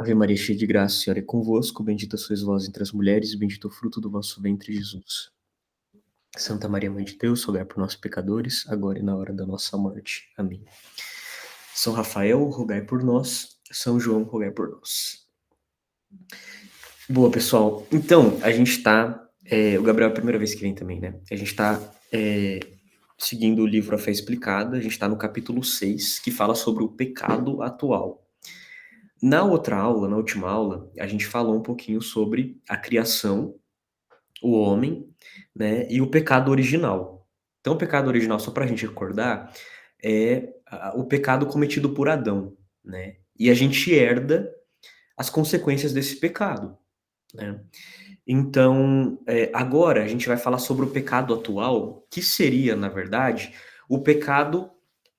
Ave Maria, cheia de graça, o Senhor é convosco, bendita sois vós entre as mulheres, e bendito o fruto do vosso ventre, Jesus. Santa Maria, Mãe de Deus, rogai por nós pecadores, agora e na hora da nossa morte. Amém. São Rafael, rogai por nós. São João, rogai por nós. Boa, pessoal. Então, a gente tá... o Gabriel é a primeira vez que vem também, né? A gente tá seguindo o livro A Fé Explicada, a gente tá no capítulo 6, que fala sobre o pecado atual. Na outra aula, na última aula, a gente falou um pouquinho sobre a criação, o homem, né, e o pecado original. Então, o pecado original, só para a gente recordar, é o pecado cometido por Adão, né? E a gente herda as consequências desse pecado, né? Então, agora a gente vai falar sobre o pecado atual, que seria, na verdade, o pecado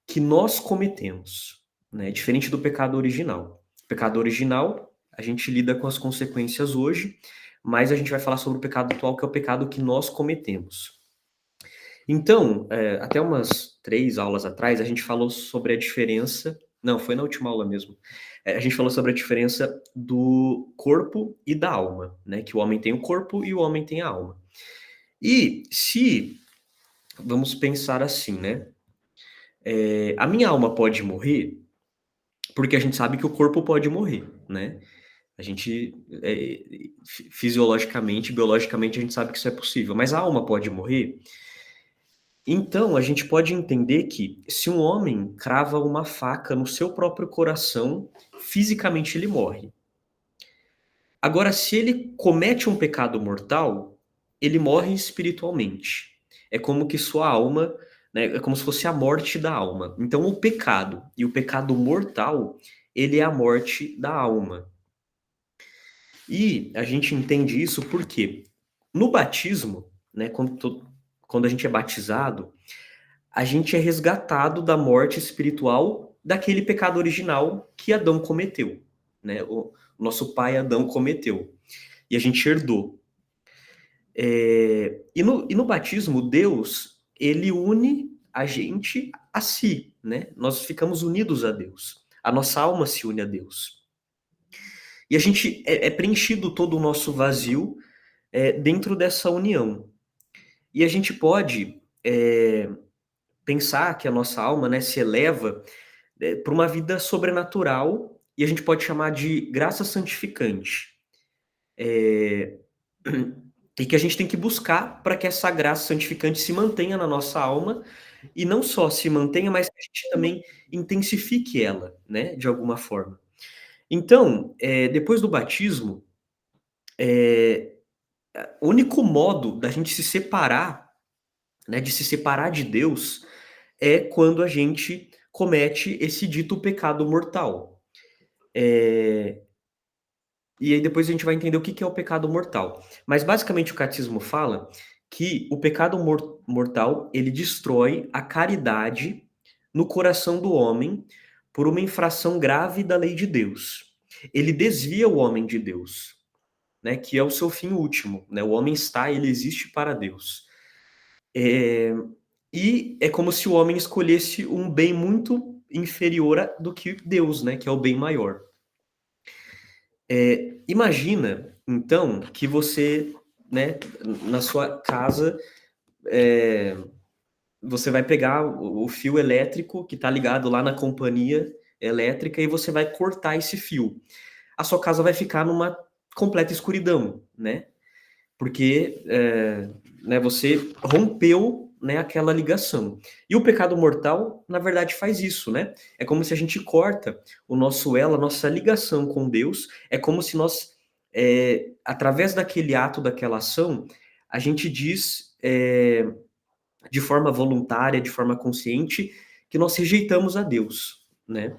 que nós cometemos, né? Diferente do pecado original. O pecado original, a gente lida com as consequências hoje, mas a gente vai falar sobre o pecado atual, que é o pecado que nós cometemos. Então, até umas 3 aulas atrás, a gente falou sobre a diferença. Não, foi na última aula mesmo. A gente falou sobre a diferença do corpo e da alma, né? Que o homem tem o corpo e o homem tem a alma. E se, vamos pensar assim, né? A minha alma pode morrer, porque a gente sabe que o corpo pode morrer, né? A gente, fisiologicamente, biologicamente, a gente sabe que isso é possível, mas a alma pode morrer. Então, a gente pode entender que se um homem crava uma faca no seu próprio coração, fisicamente ele morre. Agora, se ele comete um pecado mortal, ele morre espiritualmente. É como que sua alma, né, é como se fosse a morte da alma. Então, o pecado e o pecado mortal, ele é a morte da alma. E a gente entende isso porque no batismo, né, quando a gente é batizado, a gente é resgatado da morte espiritual daquele pecado original que Adão cometeu, né? O nosso pai Adão cometeu. E a gente herdou. E no batismo, Deus, ele une a gente a si, né? Nós ficamos unidos a Deus. A nossa alma se une a Deus. E a gente é preenchido todo o nosso vazio dentro dessa união. E a gente pode pensar que a nossa alma, né, se eleva para uma vida sobrenatural, e a gente pode chamar de graça santificante. E que a gente tem que buscar para que essa graça santificante se mantenha na nossa alma, e não só se mantenha, mas que a gente também intensifique ela, né, de alguma forma. Então, depois do batismo, o único modo da gente se separar, né, de se separar de Deus, é quando a gente comete esse dito pecado mortal. E aí depois a gente vai entender o que que é o pecado mortal. Mas basicamente o catecismo fala que o pecado mortal, ele destrói a caridade no coração do homem por uma infração grave da lei de Deus. Ele desvia o homem de Deus, né, que é o seu fim último, né? O homem ele existe para Deus. E é como se o homem escolhesse um bem muito inferior do que Deus, né, que é o bem maior. Imagina, então, que você, né, na sua casa, você vai pegar o fio elétrico que está ligado lá na companhia elétrica e você vai cortar esse fio. A sua casa vai ficar numa completa escuridão, né? Porque né, você rompeu, né, aquela ligação. E o pecado mortal, na verdade, faz isso, né? É como se a gente corta o nosso elo, a nossa ligação com Deus. É como se nós, através daquele ato, daquela ação, a gente diz de forma voluntária, de forma consciente, que nós rejeitamos a Deus, né?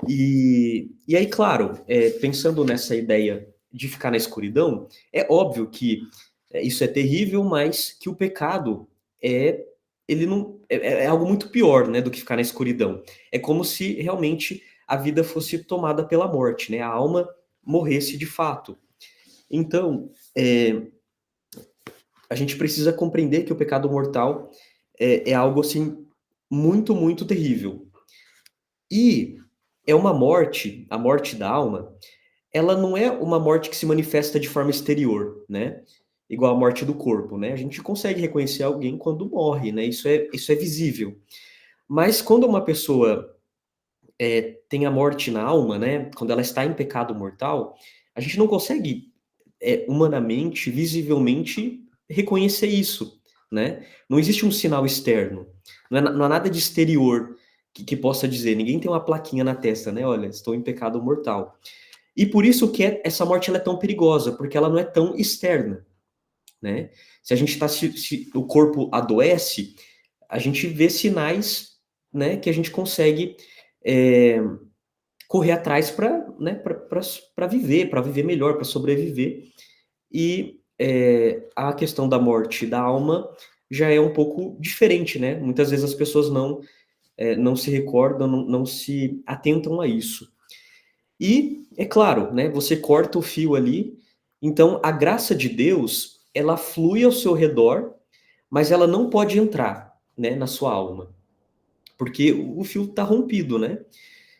E aí, claro, pensando nessa ideia de ficar na escuridão, é óbvio que isso é terrível, mas que o pecado ele não é algo muito pior, né, do que ficar na escuridão. É como se realmente a vida fosse tomada pela morte, né? A alma morresse de fato. Então, a gente precisa compreender que o pecado mortal é algo assim muito, muito terrível. E é uma morte, a morte da alma, ela não é uma morte que se manifesta de forma exterior, né, igual a morte do corpo, né, a gente consegue reconhecer alguém quando morre, né, isso é visível. Mas quando uma pessoa, tem a morte na alma, né, quando ela está em pecado mortal, a gente não consegue, humanamente, visivelmente, reconhecer isso, né. Não existe um sinal externo, não há nada de exterior que possa dizer, ninguém tem uma plaquinha na testa, né, "Olha, estou em pecado mortal". E por isso que essa morte ela é tão perigosa, porque ela não é tão externa, né. Se a gente está se o corpo adoece, a gente vê sinais, né, que a gente consegue, eh, correr atrás para, né, para viver, melhor, para sobreviver. E, a questão da morte da alma já é um pouco diferente, né. Muitas vezes as pessoas não se recordam, não se atentam a isso. E, é claro, né, você corta o fio ali, então a graça de Deus, ela flui ao seu redor, mas ela não pode entrar, né, na sua alma, porque o fio está rompido, né.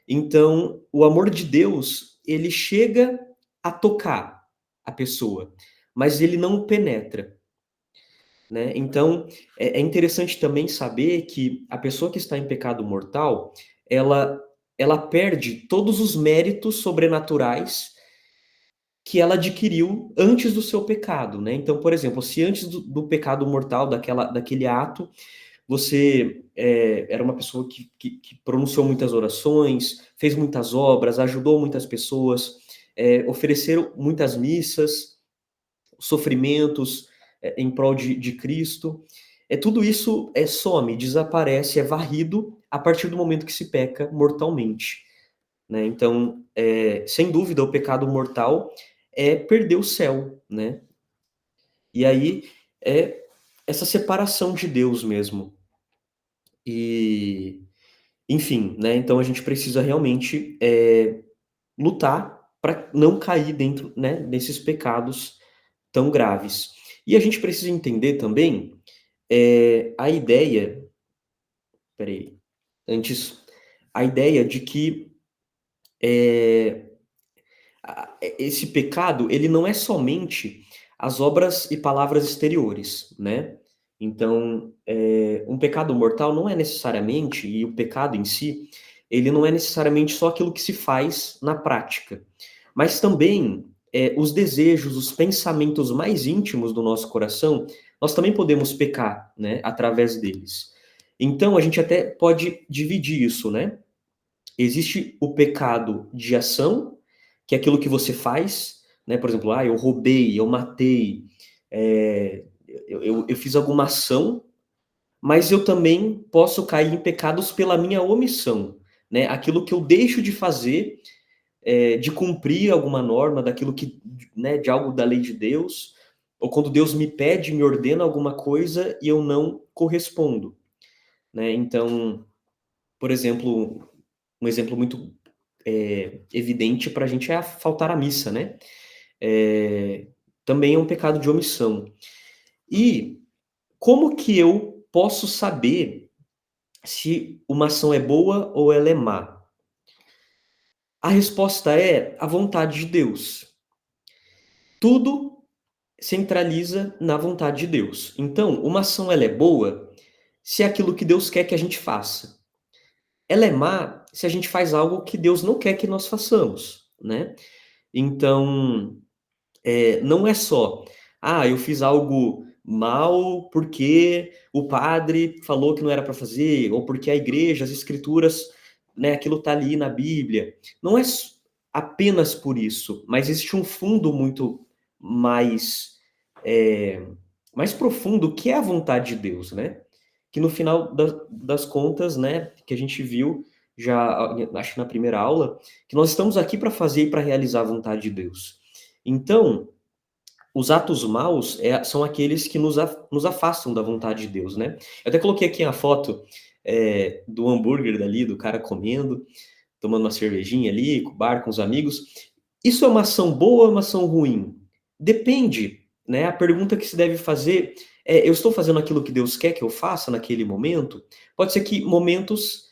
Então, o amor de Deus, ele chega a tocar a pessoa, mas ele não penetra, né. Então, é interessante também saber que a pessoa que está em pecado mortal, ela ela perde todos os méritos sobrenaturais que ela adquiriu antes do seu pecado, né. Então, por exemplo, se antes do pecado mortal, daquele ato, você, era uma pessoa que pronunciou muitas orações, fez muitas obras, ajudou muitas pessoas, ofereceram muitas missas, sofrimentos, em prol de Cristo. Tudo isso, some, desaparece, é varrido a partir do momento que se peca mortalmente, né. Então, sem dúvida, o pecado mortal é perder o céu, né. E aí, é essa separação de Deus mesmo. E, enfim, né, então a gente precisa realmente, lutar para não cair dentro, né, desses pecados tão graves. E a gente precisa entender também, a ideia, espera aí, antes, a ideia de que, eh, esse pecado, ele não é somente as obras e palavras exteriores, né. Então, um pecado mortal não é necessariamente, e o pecado em si, ele não é necessariamente só aquilo que se faz na prática, mas também, os desejos, os pensamentos mais íntimos do nosso coração, nós também podemos pecar, né, através deles. Então a gente até pode dividir isso, né. Existe o pecado de ação, que é aquilo que você faz, né, por exemplo, eu roubei, eu matei, eu fiz alguma ação, mas eu também posso cair em pecados pela minha omissão, né, aquilo que eu deixo de fazer, de cumprir alguma norma daquilo que, né, de algo da lei de Deus, ou quando Deus me pede, me ordena alguma coisa e eu não correspondo, né. Então, por exemplo, um exemplo muito, evidente para a gente é faltar à missa, né. Eh, Também é um pecado de omissão. E como que eu posso saber se uma ação é boa ou ela é má? A resposta é a vontade de Deus. Tudo centraliza na vontade de Deus. Então, uma ação ela é boa se é aquilo que Deus quer que a gente faça. Ela é má se a gente faz algo que Deus não quer que nós façamos, né. Então, não é só: "Ah, eu fiz algo mal porque o padre falou que não era para fazer, ou porque a igreja, as escrituras, né, aquilo tá ali na Bíblia". Não é apenas por isso, mas existe um fundo muito mais, eh, mais profundo, que é a vontade de Deus, né. Que no final das contas, né, que a gente viu já, acho que na primeira aula, que nós estamos aqui para fazer e para realizar a vontade de Deus. Então, os atos maus, são aqueles que nos afastam da vontade de Deus, né. Eu até coloquei aqui a foto, do hambúrguer dali, do cara comendo, tomando uma cervejinha ali, com o bar, com os amigos. Isso é uma ação boa ou é uma ação ruim? Depende, né, a pergunta que se deve fazer é: "Eu estou fazendo aquilo que Deus quer que eu faça naquele momento?". Pode ser que momentos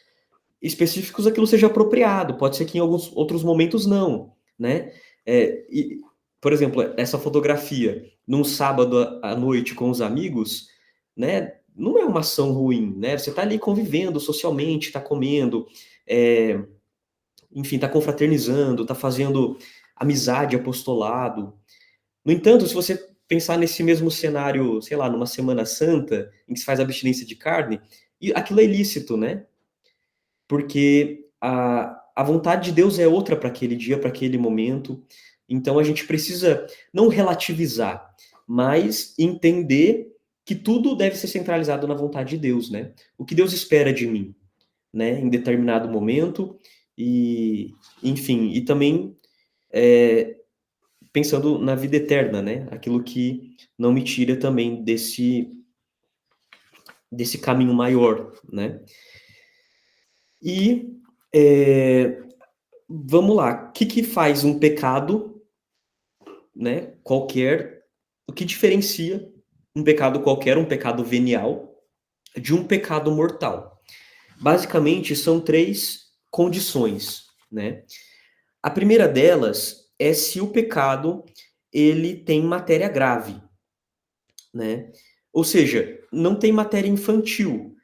específicos aquilo seja apropriado, pode ser que em alguns outros momentos não, né. E, por exemplo, essa fotografia num sábado à noite com os amigos, né, não é uma ação ruim, né? Você está ali convivendo socialmente, está comendo, é, enfim, está confraternizando, está fazendo amizade, apostolado. No entanto, se você pensar nesse mesmo cenário, sei lá, numa Semana Santa, em que se faz abstinência de carne, e aquilo é ilícito, né? Porque a vontade de Deus é outra para aquele dia, para aquele momento. Então a gente precisa não relativizar, mas entender que tudo deve ser centralizado na vontade de Deus, né? O que Deus espera de mim, né, em determinado momento e, enfim, e também pensando na vida eterna, né? Aquilo que não me tira também desse caminho maior, né? E vamos lá, o que que faz um pecado, né, qualquer, o que diferencia um pecado qualquer, um pecado venial, de um pecado mortal? Basicamente, são três condições, né? A primeira delas é se o pecado ele tem matéria grave, né? Ou seja, não tem matéria infantil.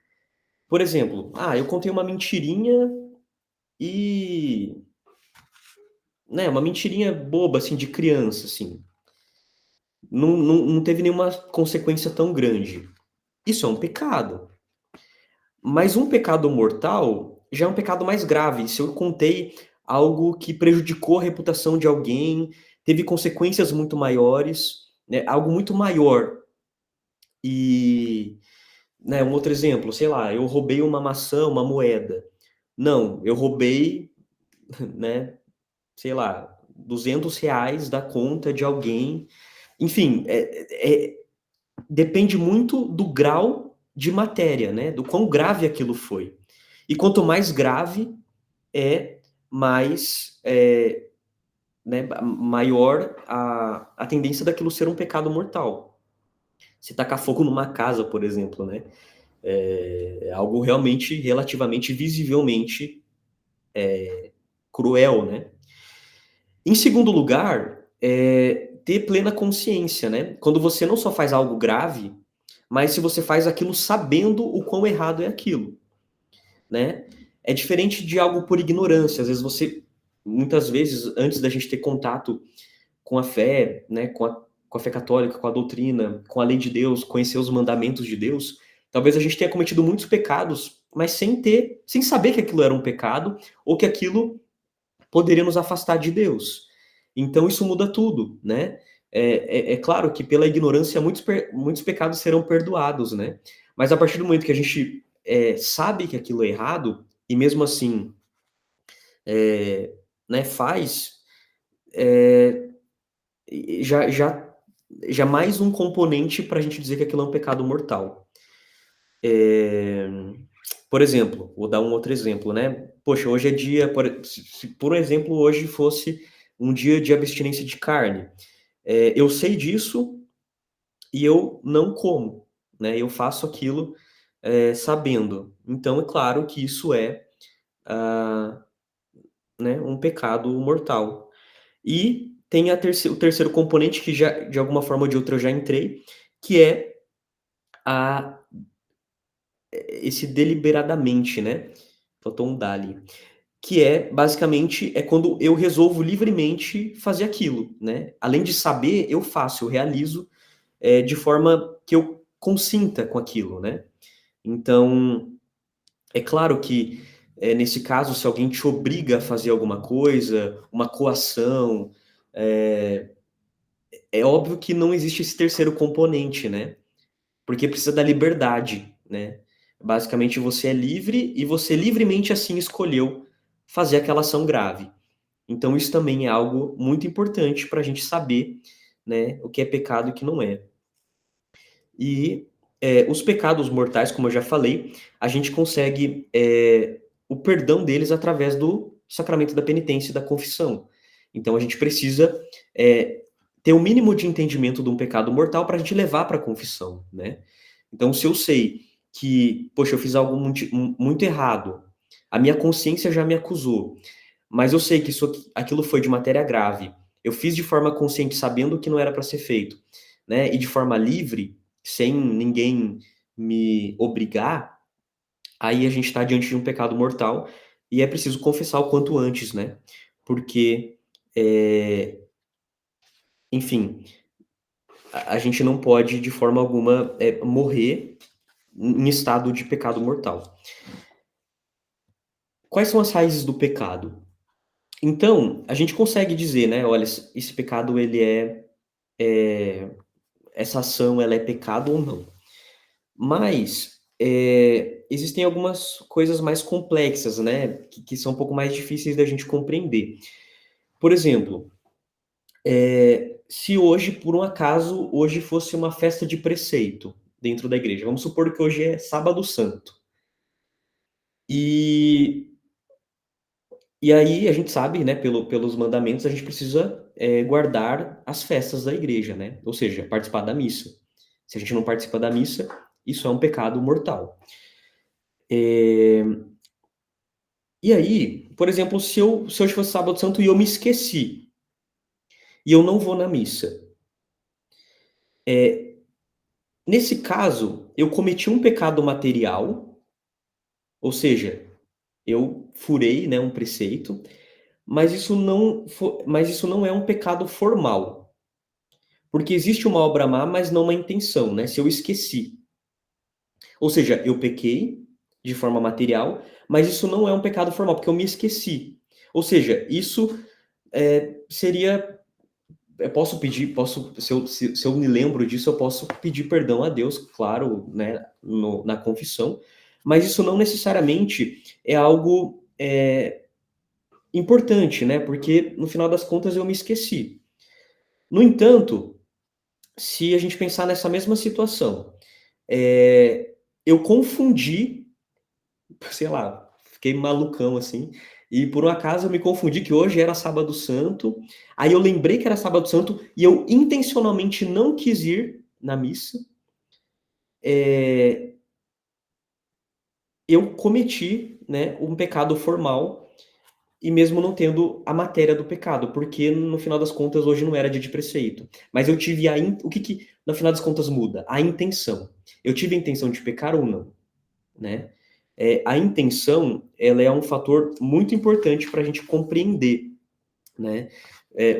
Por exemplo, eu contei uma mentirinha e, né, uma mentirinha boba, assim, de criança, assim. Não teve nenhuma consequência tão grande. Isso é um pecado. Mas um pecado mortal já é um pecado mais grave. Se eu contei algo que prejudicou a reputação de alguém, teve consequências muito maiores, né, algo muito maior. E, né, um outro exemplo, sei lá, eu roubei uma maçã, uma moeda. Não, eu roubei, né, sei lá, R$ 200 da conta de alguém. Enfim, depende muito do grau de matéria, né? Do quão grave aquilo foi. E quanto mais grave é, mais né, maior a tendência daquilo ser um pecado mortal. Se tacar fogo numa casa, por exemplo, né? É algo realmente, relativamente, visivelmente cruel, né? Em segundo lugar, ter plena consciência, né? Quando você não só faz algo grave, mas se você faz aquilo sabendo o quão errado é aquilo, né? É diferente de algo por ignorância. Às vezes muitas vezes, antes da gente ter contato com a fé, né, com a fé católica, com a doutrina, com a lei de Deus, conhecer os mandamentos de Deus, talvez a gente tenha cometido muitos pecados, mas sem saber que aquilo era um pecado ou que aquilo poderia nos afastar de Deus. Então isso muda tudo, né? É claro que pela ignorância muitos pecados serão perdoados, né? Mas a partir do momento que a gente sabe que aquilo é errado e mesmo assim, né, faz, é, já, já, já mais um componente para a gente dizer que aquilo é um pecado mortal. Por exemplo, vou dar um outro exemplo, né? Poxa, hoje é dia, se por exemplo hoje fosse um dia de abstinência de carne, eu sei disso e eu não como, né? Eu faço aquilo sabendo. Então é claro que isso ah, né, um pecado mortal. E tem o terceiro componente que já, de alguma forma ou de outra eu já entrei, que é a, esse deliberadamente, né? Faltou um dali. Que basicamente, é quando eu resolvo livremente fazer aquilo, né? Além de saber, eu faço, eu realizo de forma que eu consinta com aquilo, né? Então, é claro que nesse caso, se alguém te obriga a fazer alguma coisa, uma coação, é, é óbvio que não existe esse terceiro componente, né? Porque precisa da liberdade, né? Basicamente, você é livre e você livremente assim escolheu fazer aquela ação grave. Então, isso também é algo muito importante para a gente saber, né, o que é pecado e o que não é. E os pecados mortais, como eu já falei, a gente consegue o perdão deles através do sacramento da penitência e da confissão. Então, a gente precisa ter o mínimo de entendimento de um pecado mortal para a gente levar para a confissão, né? Então, se eu sei que, poxa, eu fiz algo muito errado, a minha consciência já me acusou, mas eu sei que aquilo foi de matéria grave, eu fiz de forma consciente, sabendo que não era para ser feito, né, e de forma livre, sem ninguém me obrigar, aí a gente está diante de um pecado mortal e é preciso confessar o quanto antes, né? Porque, enfim, a gente não pode de forma alguma morrer em estado de pecado mortal. Quais são as raízes do pecado? Então, a gente consegue dizer, né? Olha, esse pecado ele essa ação ela é pecado ou não. Mas existem algumas coisas mais complexas, né? Que são um pouco mais difíceis da gente compreender. Por exemplo, se hoje, por um acaso, hoje fosse uma festa de preceito dentro da igreja. Vamos supor que hoje é Sábado Santo. E, e aí a gente sabe, né, pelos mandamentos, a gente precisa guardar as festas da igreja, né? Ou seja, participar da missa. Se a gente não participa da missa, isso é um pecado mortal. E aí, por exemplo, se hoje fosse Sábado Santo e eu me esqueci, e eu não vou na missa, nesse caso, eu cometi um pecado material, ou seja, eu furei, né, um preceito, mas isso não é um pecado formal, porque existe uma obra má, mas não uma intenção, né, se eu esqueci. Ou seja, eu pequei de forma material, mas isso não é um pecado formal, porque eu me esqueci. Ou seja, isso seria eu posso pedir, se eu me lembro disso, eu posso pedir perdão a Deus, claro, né, na confissão, mas isso não necessariamente é algo importante, né, porque no final das contas eu me esqueci. No entanto, se a gente pensar nessa mesma situação, eu confundi, sei lá, fiquei malucão assim, e por um acaso eu me confundi que hoje era Sábado Santo, aí eu lembrei que era Sábado Santo e eu intencionalmente não quis ir na missa, eu cometi, né, um pecado formal e mesmo não tendo a matéria do pecado, porque no final das contas hoje não era dia de preceito. Mas eu tive o que no final das contas muda? A intenção. Eu tive a intenção de pecar ou não, né? A intenção, ela é um fator muito importante para a gente compreender, né?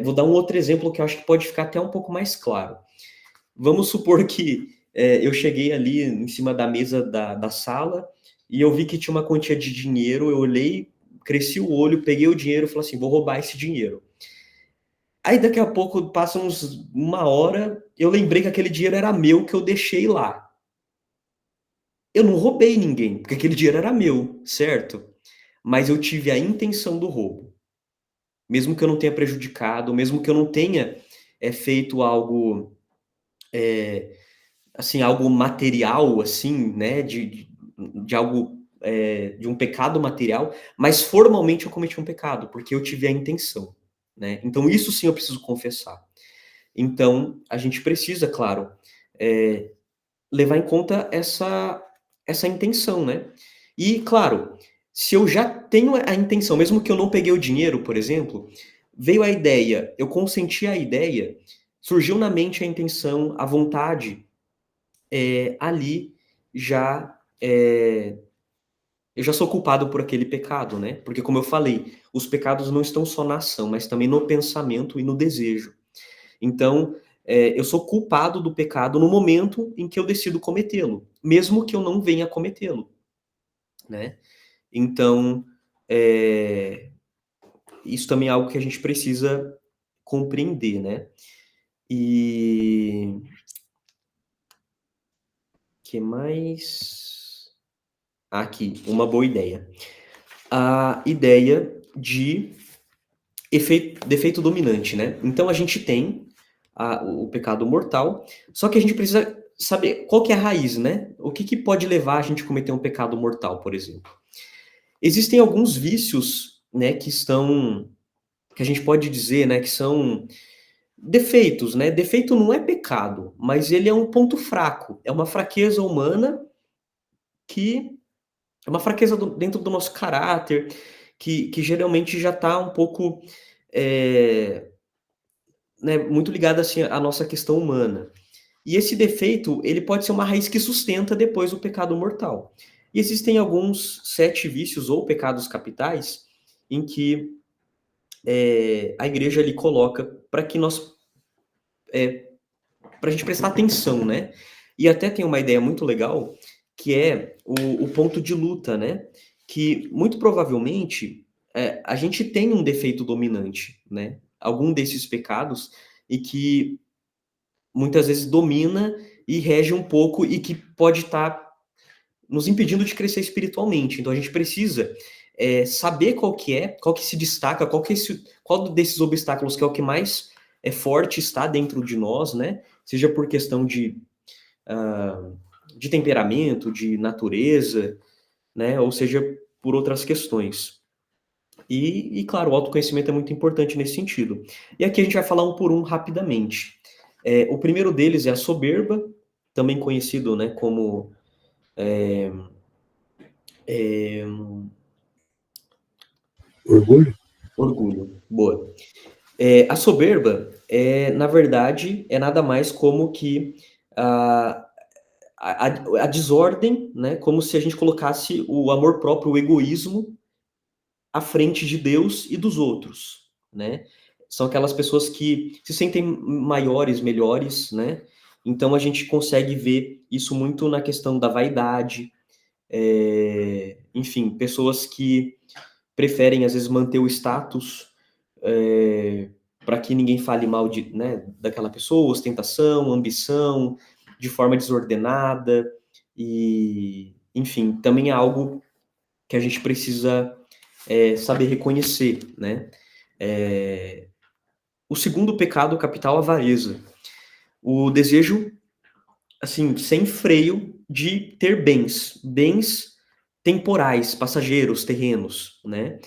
Vou dar um outro exemplo que eu acho que pode ficar até um pouco mais claro. Vamos supor que eu cheguei ali em cima da mesa da sala e eu vi que tinha uma quantia de dinheiro, eu olhei, cresci o olho, peguei o dinheiro e falei assim, vou roubar esse dinheiro. Aí daqui a pouco, passa uma hora, eu lembrei que aquele dinheiro era meu, que eu deixei lá. Eu não roubei ninguém, porque aquele dinheiro era meu, certo? Mas eu tive a intenção do roubo. Mesmo que eu não tenha prejudicado, mesmo que eu não tenha feito algo, assim, algo material, assim, né, de algo, de um pecado material, mas formalmente eu cometi um pecado, porque eu tive a intenção, né. Então isso sim eu preciso confessar. Então, a gente precisa, claro, levar em conta essa intenção, né. E claro, se eu já tenho a intenção, mesmo que eu não peguei o dinheiro, por exemplo, veio a ideia, eu consenti a ideia, surgiu na mente a intenção, a vontade, ali já, eu já sou culpado por aquele pecado, né, porque como eu falei, os pecados não estão só na ação, mas também no pensamento e no desejo. Então, eu sou culpado do pecado no momento em que eu decido cometê-lo, mesmo que eu não venha cometê-lo, né. Então, eh, isso também é algo que a gente precisa compreender, né. E que mais? Aqui, uma boa ideia. A ideia de defeito dominante, né. Então a gente tem o pecado mortal, só que a gente precisa saber qual que é a raiz, né. O que que pode levar a gente a cometer um pecado mortal, por exemplo. Existem alguns vícios, né, que a gente pode dizer, né, que são defeitos, né. Defeito não é pecado, mas ele é um ponto fraco, é uma fraqueza humana que é uma fraqueza dentro do nosso caráter, que geralmente já está um pouco, eh né, muito ligado assim à nossa questão humana. E esse defeito, ele pode ser uma raiz que sustenta depois o pecado mortal. E existem alguns 7 vícios ou pecados capitais em que a igreja ali coloca para que nós, para a gente prestar atenção, né? E até tem uma ideia muito legal, que é o ponto de luta, né? Que muito provavelmente a gente tem um defeito dominante, né? Algum desses pecados, e que muitas vezes domina e rege um pouco e que pode estar nos impedindo de crescer espiritualmente. Então a gente precisa saber qual que se destaca, qual desses obstáculos que é o que mais forte está dentro de nós, né? Seja por questão uh, de temperamento, de natureza, né? Ou seja, por outras questões. Claro, o autoconhecimento é muito importante nesse sentido. E aqui a gente vai falar um por um rapidamente. O primeiro deles é a soberba, também conhecido, né, como Orgulho? orgulho. Boa. A soberba na verdade, é nada mais como que a, a desordem, né? Como se a gente colocasse o amor próprio, o egoísmo, à frente de Deus e dos outros, né? São aquelas pessoas que se sentem maiores, melhores, né? Então a gente consegue ver isso muito na questão da vaidade, enfim, pessoas que preferem às vezes manter o status para que ninguém fale mal né, daquela pessoa, ostentação, ambição, de forma desordenada, e enfim, também é algo que a gente precisa saber reconhecer, né? O segundo pecado capital, a avareza. O desejo, assim, sem freio de ter bens temporais, passageiros, terrenos, né?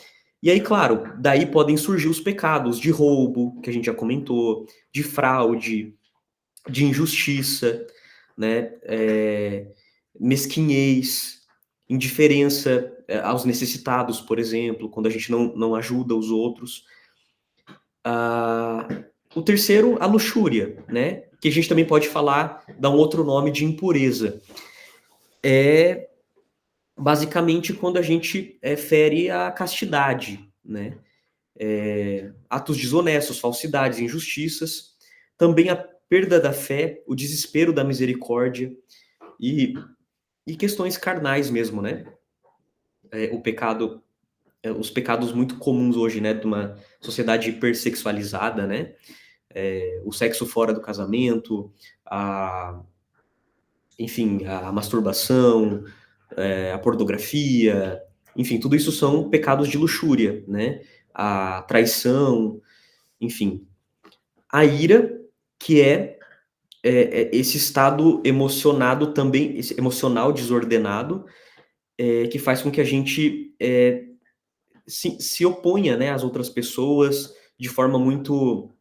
E aí, claro, daí podem surgir os pecados de roubo, que a gente já comentou, de fraude, de injustiça, né? Mesquinhez, indiferença aos necessitados, por exemplo, quando a gente não ajuda os outros. O terceiro, a luxúria, né? Que a gente também pode falar, dar um outro nome de impureza. É basicamente quando a gente fere a castidade, né? Atos desonestos, falsidades, injustiças. Também a perda da fé, o desespero da misericórdia e, e questões carnais mesmo, né? O pecado, os pecados muito comuns hoje, né? De uma sociedade hipersexualizada, né? O sexo fora do casamento, enfim, a masturbação, a pornografia, enfim, tudo isso são pecados de luxúria, né? A traição, enfim. A ira, que esse estado emocionado também, esse emocional desordenado, que faz com que a gente se oponha, né, às outras pessoas de forma muito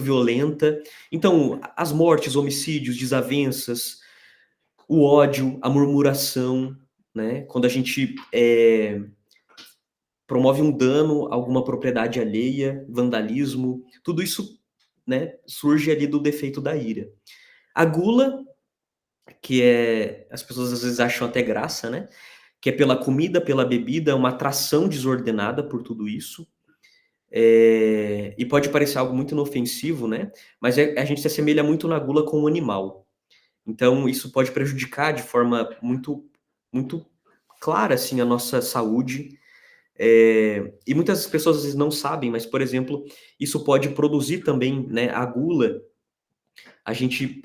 violenta. Então, as mortes, homicídios, desavenças, o ódio, a murmuração, né? Quando a gente promove um dano a alguma propriedade alheia, vandalismo, tudo isso, né, surge ali do defeito da ira. A gula, que as pessoas às vezes acham até graça, né? Que é pela comida, pela bebida, uma atração desordenada por tudo isso. E pode parecer algo muito inofensivo, né? Mas a gente se assemelha muito na gula com o animal. Então, isso pode prejudicar de forma muito, muito clara, assim, a nossa saúde. E muitas pessoas às vezes não sabem, mas, por exemplo, isso pode produzir também, né, a gula, a gente,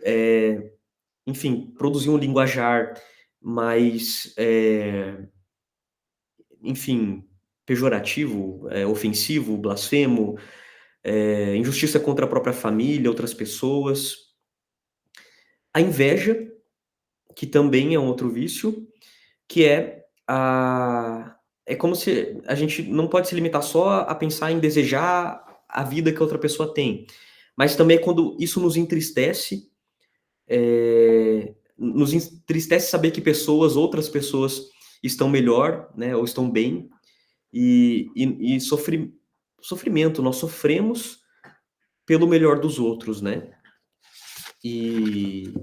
enfim, produzir um linguajar mais, enfim, pejorativo, ofensivo, blasfemo, injustiça contra a própria família, outras pessoas. A inveja, que também é um outro vício, que é como se a gente não pode se limitar só a pensar em desejar a vida que a outra pessoa tem, mas também quando isso nos entristece saber que outras pessoas estão melhor, né, ou estão bem, e sofrimento, nós sofremos pelo melhor dos outros, né? E,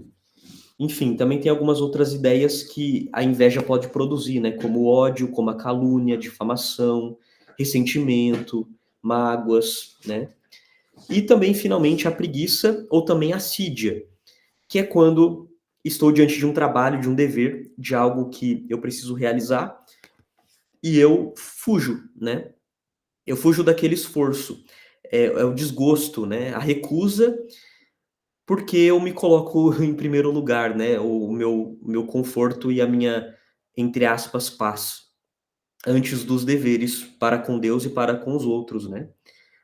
enfim, também tem algumas outras ideias que a inveja pode produzir, né? Como o ódio, como a calúnia, difamação, ressentimento, mágoas, né? E também, finalmente, a preguiça ou também a assídia, que é quando estou diante de um trabalho, de um dever, de algo que eu preciso realizar e eu fujo, né? Eu fujo daquele esforço. É o desgosto, né? A recusa, porque eu me coloco em primeiro lugar, né? O meu conforto e a minha, entre aspas, paz, antes dos deveres para com Deus e para com os outros, né?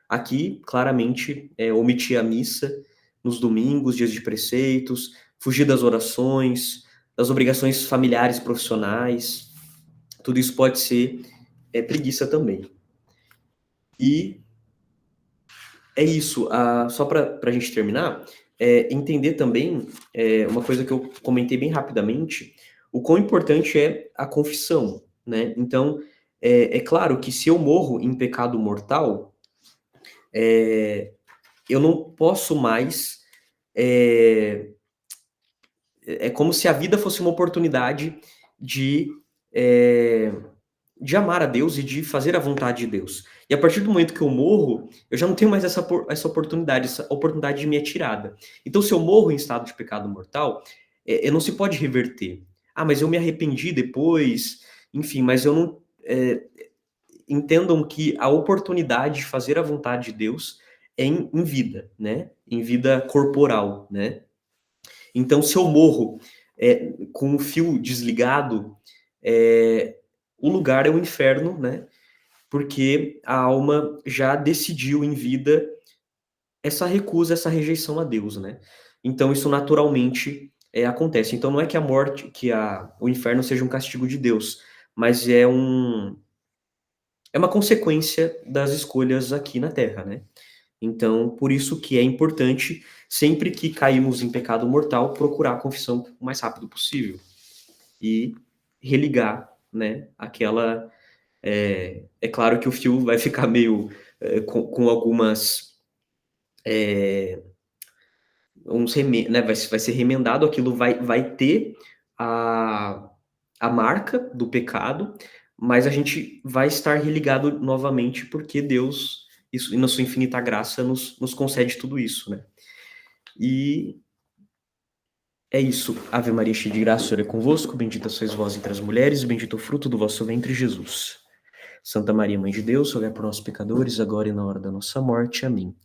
Aqui, claramente, omitir a missa nos domingos, dias de preceitos, fugir das orações, das obrigações familiares, profissionais, tudo isso pode ser preguiça também. E é isso, só para a gente terminar, entender também uma coisa que eu comentei bem rapidamente, o quão importante é a confissão, né? Então, é claro que se eu morro em pecado mortal, eu não posso mais. É como se a vida fosse uma oportunidade de, é, de amar a Deus e de fazer a vontade de Deus. E a partir do momento que eu morro, eu já não tenho mais essa oportunidade de me é tirada. Então, se eu morro em estado de pecado mortal, não se pode reverter. Ah, mas eu me arrependi depois, enfim, mas eu não. Entendam que a oportunidade de fazer a vontade de Deus é em vida, né? Em vida corporal, né? Então, se eu morro com o fio desligado, o lugar é o inferno, né? Porque a alma já decidiu em vida essa recusa, essa rejeição a Deus, né? Então, isso naturalmente acontece. Então, não é que a morte, o inferno seja um castigo de Deus, mas é uma consequência das escolhas aqui na Terra, né? Então, por isso que é importante, sempre que caímos em pecado mortal, procurar a confissão o mais rápido possível e religar, né, aquela... É claro que o fio vai ficar meio com algumas... né, vai ser remendado, aquilo vai ter a, a marca do pecado, mas a gente vai estar religado novamente porque Deus, isso, na sua infinita graça, nos concede tudo isso, né? E é isso. Ave Maria, cheia de graça, o Senhor é convosco. Bendita sois vós entre as mulheres, e bendito o fruto do vosso ventre, Jesus. Santa Maria, Mãe de Deus, rogai por nós pecadores, agora e na hora da nossa morte. Amém.